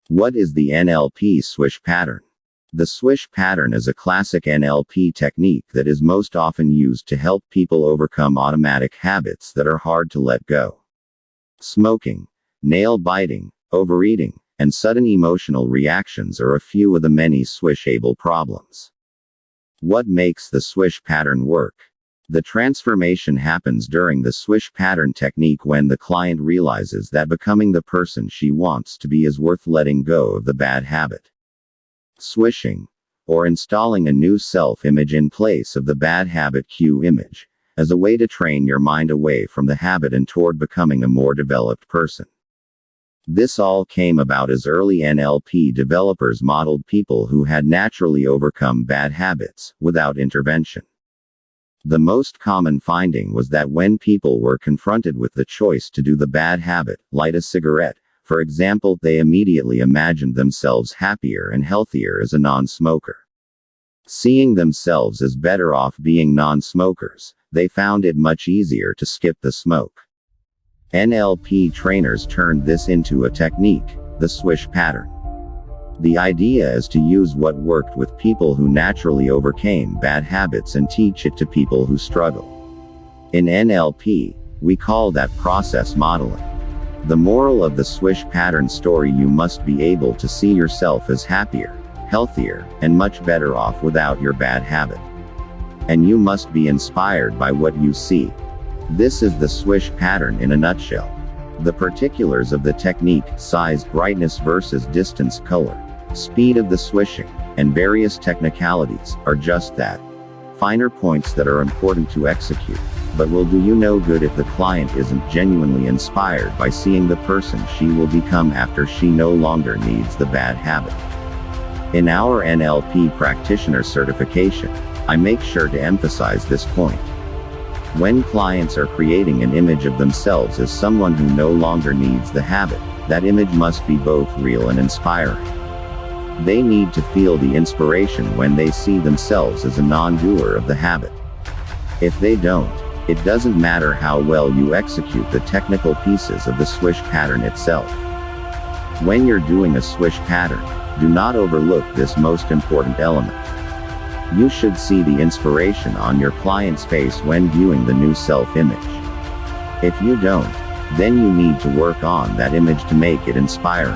What is the NLP Swish pattern? The Swish pattern is a classic NLP technique that is most often used to help people overcome automatic habits that are hard to let go. Smoking, nail biting, overeating, and sudden emotional reactions are a few of the many Swish-able problems. What makes the Swish pattern work? The transformation happens during the Swish pattern technique when the client realizes that becoming the person she wants to be is worth letting go of the bad habit. Swishing, or installing a new self-image in place of the bad habit cue image, as a way to train your mind away from the habit and toward becoming a more developed person. This all came about as early NLP developers modeled people who had naturally overcome bad habits, without intervention. The most common finding was that when people were confronted with the choice to do the bad habit, light a cigarette, for example, they immediately imagined themselves happier and healthier as a non-smoker. Seeing themselves as better off being non-smokers, they found it much easier to skip the smoke. NLP trainers turned this into a technique, the Swish pattern. The idea is to use what worked with people who naturally overcame bad habits and teach it to people who struggle. In NLP, we call that process modeling. The moral of the Swish pattern story: you must be able to see yourself as happier, healthier, and much better off without your bad habit. And you must be inspired by what you see. This is the Swish pattern in a nutshell. The particulars of the technique, size, brightness versus distance, color, speed of the swishing, and various technicalities, are just that. Finer points that are important to execute, but will do you no good if the client isn't genuinely inspired by seeing the person she will become after she no longer needs the bad habit. In our NLP practitioner certification, I make sure to emphasize this point. When clients are creating an image of themselves as someone who no longer needs the habit, that image must be both real and inspiring. They need to feel the inspiration when they see themselves as a non-doer of the habit. If they don't, it doesn't matter how well you execute the technical pieces of the Swish pattern itself. When you're doing a Swish pattern, do not overlook this most important element. You should see the inspiration on your client's face when viewing the new self-image. If you don't, then you need to work on that image to make it inspiring.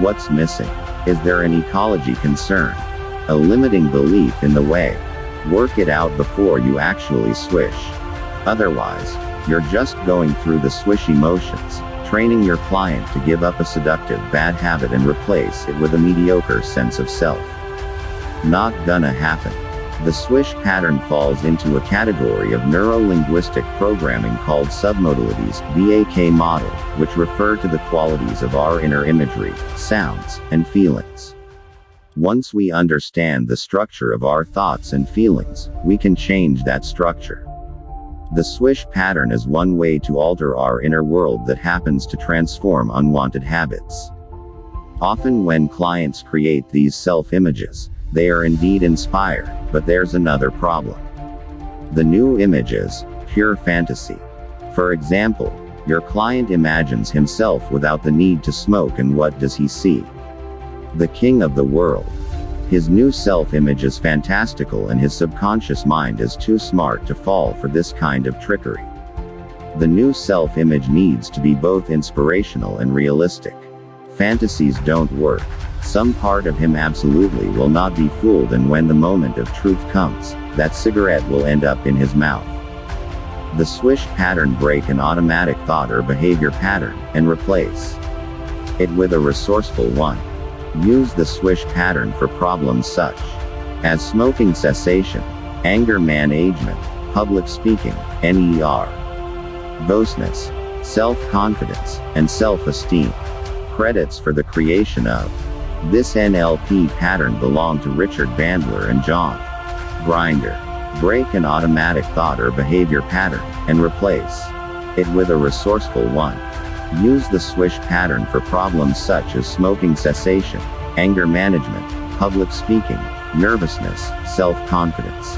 What's missing? Is there an ecology concern? A limiting belief in the way? Work it out before you actually swish. Otherwise, you're just going through the swishy motions, training your client to give up a seductive bad habit and replace it with a mediocre sense of self. Not gonna happen. The Swish pattern falls into a category of neuro-linguistic programming called submodalities, BAK model, which refer to the qualities of our inner imagery, sounds, and feelings. Once we understand the structure of our thoughts and feelings, we can change that structure. The Swish pattern is one way to alter our inner world that happens to transform unwanted habits. Often when clients create these self-images, they are indeed inspired, but there's another problem. The new image is pure fantasy. For example, your client imagines himself without the need to smoke, and what does he see? The king of the world. His new self-image is fantastical, and his subconscious mind is too smart to fall for this kind of trickery. The new self-image needs to be both inspirational and realistic. Fantasies don't work. Some part of him absolutely will not be fooled, and when the moment of truth comes, that cigarette will end up in his mouth. The Swish pattern: break an automatic thought or behavior pattern, and replace it with a resourceful one. Use the Swish pattern for problems such as smoking cessation, anger management, public speaking, NER, boastness, self-confidence, and self-esteem. Credits for the creation of this NLP pattern belong to Richard Bandler and John Grinder. Break an automatic thought or behavior pattern, and replace it with a resourceful one. Use the Swish pattern for problems such as smoking cessation, anger management, public speaking, nervousness, self-confidence,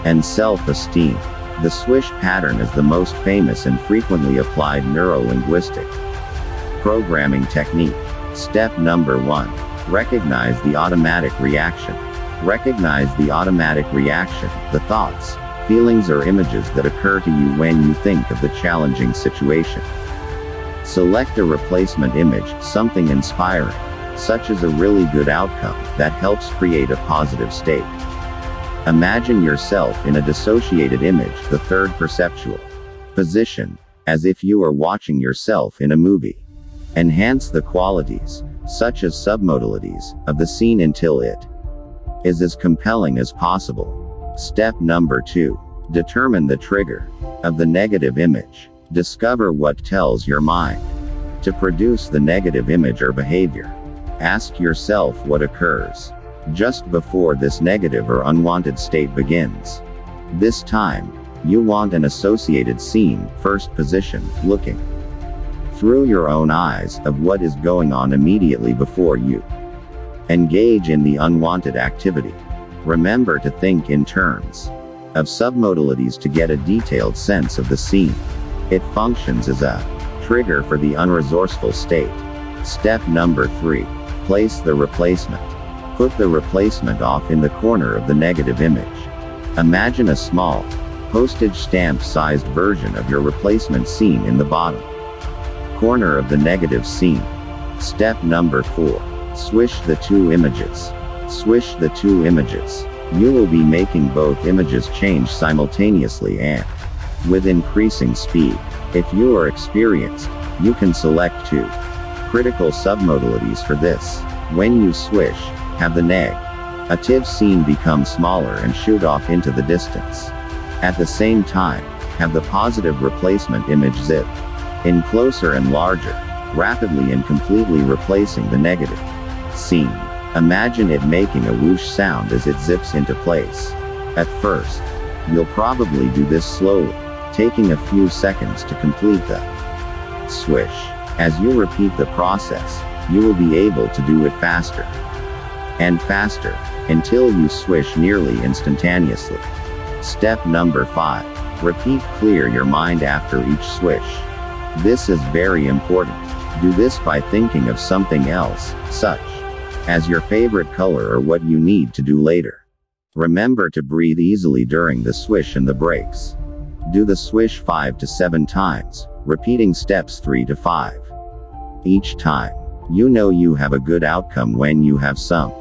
and self-esteem. The Swish pattern is the most famous and frequently applied neuro-linguistic programming technique. Step number 1. Recognize the automatic reaction. Recognize the automatic reaction, the thoughts, feelings or images that occur to you when you think of the challenging situation. Select a replacement image, something inspiring, such as a really good outcome, that helps create a positive state. Imagine yourself in a dissociated image, the third perceptual position, as if you are watching yourself in a movie. Enhance the qualities, such as submodalities, of the scene until it is as compelling as possible. Step number 2. Determine the trigger of the negative image. Discover what tells your mind to produce the negative image or behavior. Ask yourself what occurs just before this negative or unwanted state begins. This time, you want an associated scene, first position, looking through your own eyes, of what is going on immediately before you engage in the unwanted activity. Remember to think in terms of submodalities to get a detailed sense of the scene. It functions as a trigger for the unresourceful state. Step number 3. Place the replacement. Put the replacement off in the corner of the negative image. Imagine a small, postage stamp-sized version of your replacement scene in the bottom corner of the negative scene. Step number 4. Swish the two images. Swish the two images. You will be making both images change simultaneously and with increasing speed. If you are experienced, you can select 2 critical submodalities for this. When you swish, have the negative scene become smaller and shoot off into the distance. At the same time, have the positive replacement image zip in closer and larger, rapidly and completely replacing the negative scene. Imagine it making a whoosh sound as it zips into place. At first, you'll probably do this slowly, taking a few seconds to complete the swish. As you repeat the process, you will be able to do it faster and faster, until you swish nearly instantaneously. Step number 5. Repeat clear your mind after each swish. This is very important. Do this by thinking of something else, such as your favorite color or what you need to do later. Remember to breathe easily during the swish and the breaks. Do the swish 5 to 7 times, repeating steps 3 to 5. Each time, you know you have a good outcome when you have some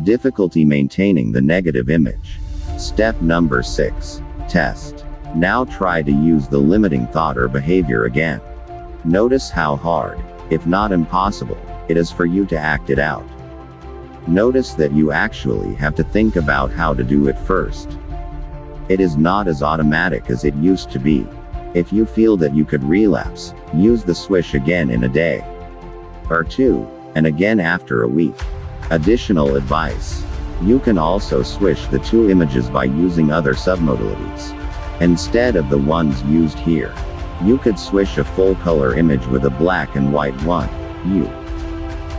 difficulty maintaining the negative image. Step number 6. Test. Now try to use the limiting thought or behavior again. Notice how hard, if not impossible, it is for you to act it out. Notice that you actually have to think about how to do it first. It is not as automatic as it used to be. If you feel that you could relapse, use the swish again in a day or 2, and again after a week. Additional advice. You can also swish the 2 images by using other submodalities instead of the ones used here. You could swish a full color image with a black and white one. You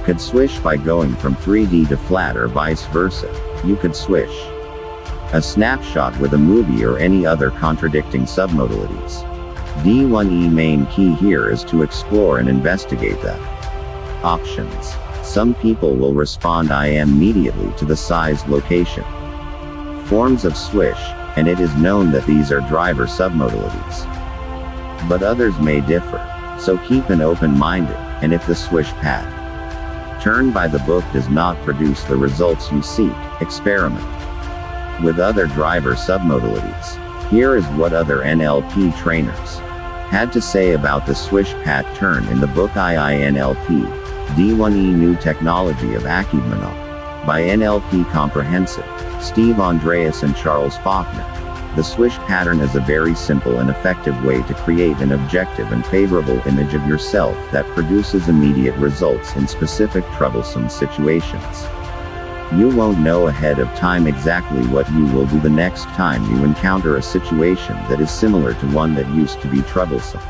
could swish by going from 3D to flat or vice versa. You could swish a snapshot with a movie or any other contradicting submodalities. D1E main key here is to explore and investigate the options. Some people will respond immediately to the size, location, forms of swish, and it is known that these are driver submodalities. But others may differ, so keep an open-minded, and if the swish pattern by the book does not produce the results you seek, experiment with other driver submodalities. Here is what other NLP trainers had to say about the swish pattern in the book IINLP, D1E New Technology of Achievement by NLP Comprehensive, Steve Andreas and Charles Faulkner. The swish pattern is a very simple and effective way to create an objective and favorable image of yourself that produces immediate results in specific troublesome situations. You won't know ahead of time exactly what you will do the next time you encounter a situation that is similar to one that used to be troublesome.